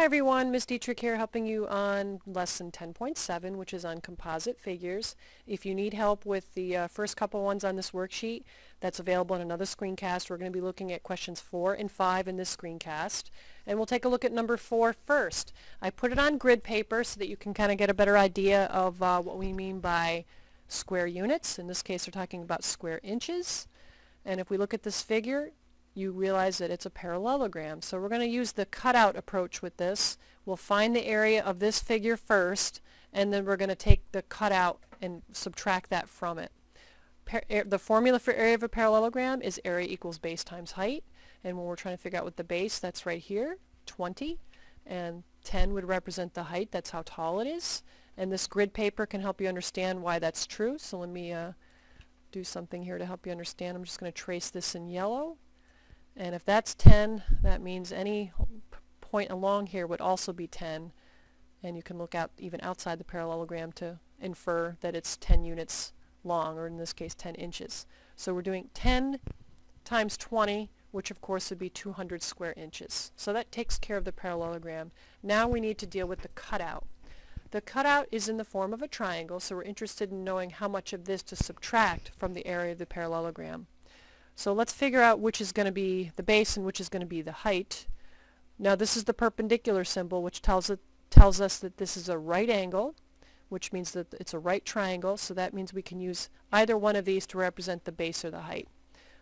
Hi everyone, Ms. Dietrich here helping you on lesson 10.7, which is on composite figures. If you need help with the first couple ones on this worksheet, that's available in another screencast. We're going to be looking at questions 4 and 5 in this screencast. And we'll take a look at number 4 first. I put it on grid paper so that you can kind of get a better idea of what we mean by square units. In this case, we're talking about square inches. And if we look at this figure, you realize that it's a parallelogram. So we're going to use the cutout approach with this. We'll find the area of this figure first, and then we're going to take the cutout and subtract that from it. The formula for area of a parallelogram is area equals base times height. And when we're trying to figure out what the base, that's right here, 20. And 10 would represent the height. That's how tall it is. And this grid paper can help you understand why that's true. So let me do something here to help you understand. I'm just going to trace this in yellow. And if that's 10, that means any point along here would also be 10. And you can look out even outside the parallelogram to infer that it's 10 units long, or in this case 10 inches. So we're doing 10 times 20, which of course would be 200 square inches. So that takes care of the parallelogram. Now we need to deal with the cutout. The cutout is in the form of a triangle, so we're interested in knowing how much of this to subtract from the area of the parallelogram. So let's figure out which is going to be the base and which is going to be the height. Now this is the perpendicular symbol, which tells us that this is a right angle, which means that it's a right triangle, so that means we can use either one of these to represent the base or the height.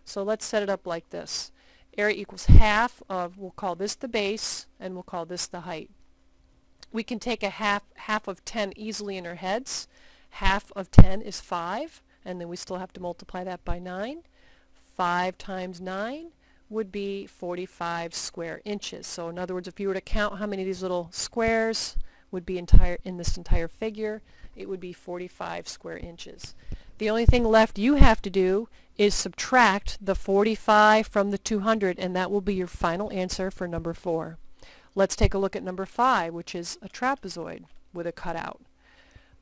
So let's set it up like this. Area equals half of, we'll call this the base, and we'll call this the height. We can take a half of 10 easily in our heads. Half of 10 is 5, and then we still have to multiply that by 9. 5 times 9 would be 45 square inches. So in other words, if you were to count how many of these little squares would be in this entire figure, it would be 45 square inches. The only thing left you have to do is subtract the 45 from the 200, and that will be your final answer for number 4. Let's take a look at number 5, which is a trapezoid with a cutout.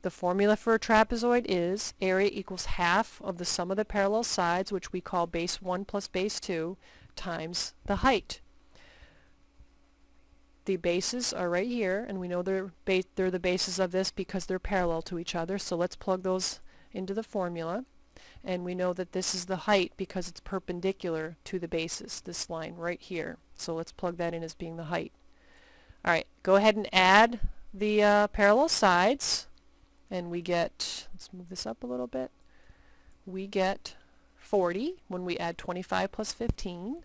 The formula for a trapezoid is area equals half of the sum of the parallel sides, which we call base 1 plus base 2, times the height. The bases are right here, and we know they're the bases of this because they're parallel to each other. So let's plug those into the formula. And we know that this is the height because it's perpendicular to the bases, this line right here. So let's plug that in as being the height. All right, go ahead and add the parallel sides. And we get, let's move this up a little bit, we get 40 when we add 25 plus 15.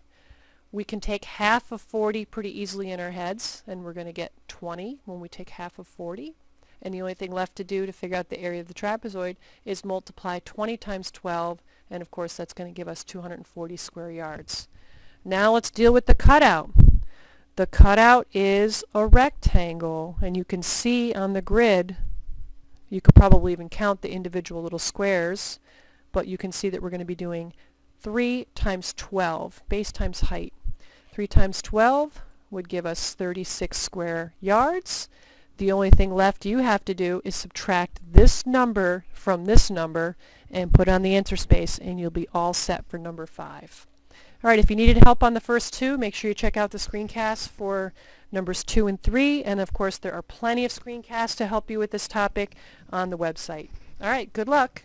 We can take half of 40 pretty easily in our heads, and we're going to get 20 when we take half of 40. And the only thing left to do to figure out the area of the trapezoid is multiply 20 times 12, and of course that's going to give us 240 square yards. Now let's deal with the cutout. The cutout is a rectangle, and you can see on the grid, you could probably even count the individual little squares, but you can see that we're going to be doing 3 times 12, base times height. 3 times 12 would give us 36 square yards. The only thing left you have to do is subtract this number from this number and put on the interspace, and you'll be all set for number 5. All right, if you needed help on the first two, make sure you check out the screencasts for numbers 2 and 3, and of course there are plenty of screencasts to help you with this topic on the website. All right, good luck.